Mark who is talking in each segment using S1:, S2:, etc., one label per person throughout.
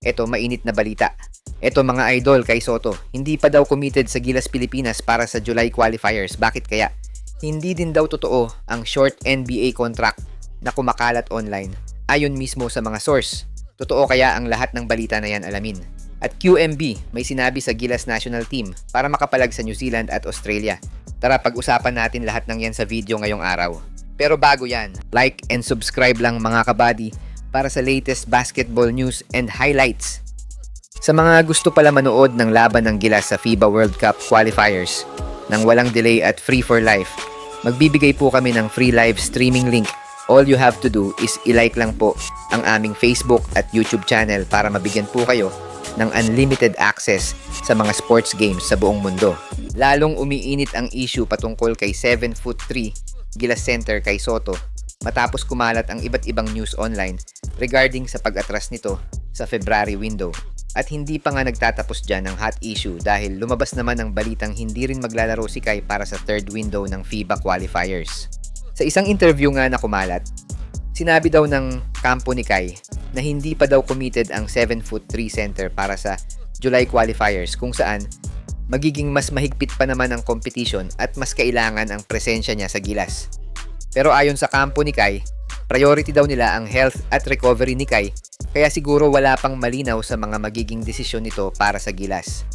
S1: Eto, mainit na balita. Eto mga idol kay Soto, hindi pa daw committed sa Gilas Pilipinas para sa July qualifiers. Bakit kaya? Hindi din daw totoo ang short NBA contract na kumakalat online ayon mismo sa mga source. Totoo kaya ang lahat ng balita na yan alamin. At QMB may sinabi sa Gilas National Team para makapalag sa New Zealand at Australia. Tara pag-usapan natin lahat ng yan sa video ngayong araw. Pero bago yan, like and subscribe lang mga kabady para sa latest basketball news and highlights. Sa mga gusto pala manood ng laban ng Gilas sa FIBA World Cup qualifiers nang walang delay at free for life, magbibigay po kami ng free live streaming link. All you have to do is i-like lang po ang aming Facebook at YouTube channel para mabigyan po kayo ng unlimited access sa mga sports games sa buong mundo. Lalong umiinit ang issue patungkol kay 7'3" Gilas center kay Soto matapos kumalat ang iba't ibang news online regarding sa pag-atras nito sa February window. At hindi pa nga nagtatapos dyan ang hot issue dahil lumabas naman ang balitang hindi rin maglalaro si Kai para sa third window ng FIBA qualifiers. Sa isang interview nga na kumalat, sinabi daw ng kampo ni Kai na hindi pa daw committed ang 7'3" center para sa July qualifiers kung saan magiging mas mahigpit pa naman ang competition at mas kailangan ang presensya niya sa Gilas. Pero ayon sa kampo ni Kai, priority daw nila ang health at recovery ni Kai kaya siguro wala pang malinaw sa mga magiging desisyon nito para sa Gilas.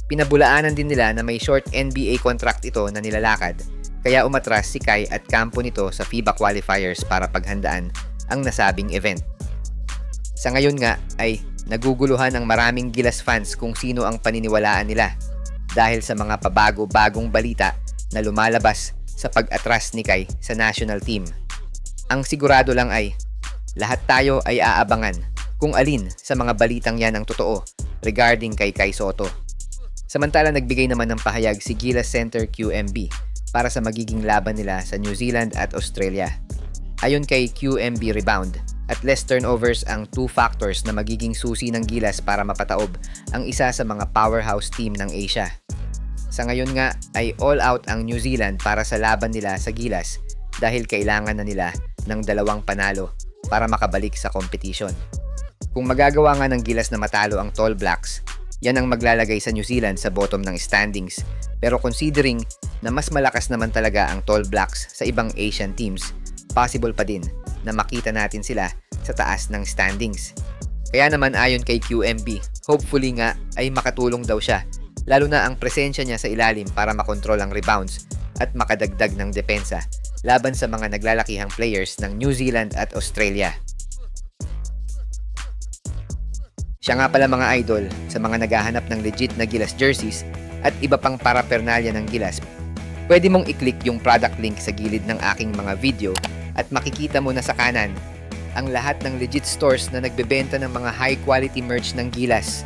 S1: Pinabulaanan din nila na may short NBA contract ito na nilalakad kaya umatras si Kai at kampo nito sa FIBA qualifiers para paghandaan ang nasabing event. Sa ngayon nga ay naguguluhan ang maraming Gilas fans kung sino ang paniniwalaan nila dahil sa mga pabago-bagong balita na lumalabas sa pag-atras ni Kai sa national team. Ang sigurado lang ay lahat tayo ay aabangan kung alin sa mga balitang yan ang totoo regarding kay Kai Soto. Samantala nagbigay naman ng pahayag si Gilas Center QMB para sa magiging laban nila sa New Zealand at Australia. Ayon kay QMB Rebound, at less turnovers ang 2 factors na magiging susi ng Gilas para mapataob ang isa sa mga powerhouse team ng Asia. Sa ngayon nga ay all out ang New Zealand para sa laban nila sa Gilas dahil kailangan na nila ng 2 panalo para makabalik sa competition. Kung magagawa nga ng Gilas na matalo ang Tall Blacks, yan ang maglalagay sa New Zealand sa bottom ng standings. Pero considering na mas malakas naman talaga ang Tall Blacks sa ibang Asian teams, possible pa din na makita natin sila sa taas ng standings. Kaya naman ayon kay QMB, hopefully nga ay makatulong daw siya, lalo na ang presensya niya sa ilalim para makontrol ang rebounds at makadagdag ng depensa laban sa mga naglalakihang players ng New Zealand at Australia. Siya nga pala mga idol, sa mga naghahanap ng legit na Gilas jerseys at iba pang paraphernalia ng Gilas, pwede mong i-click yung product link sa gilid ng aking mga video at makikita mo na sa kanan ang lahat ng legit stores na nagbebenta ng mga high quality merch ng Gilas.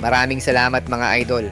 S1: Maraming salamat mga idol!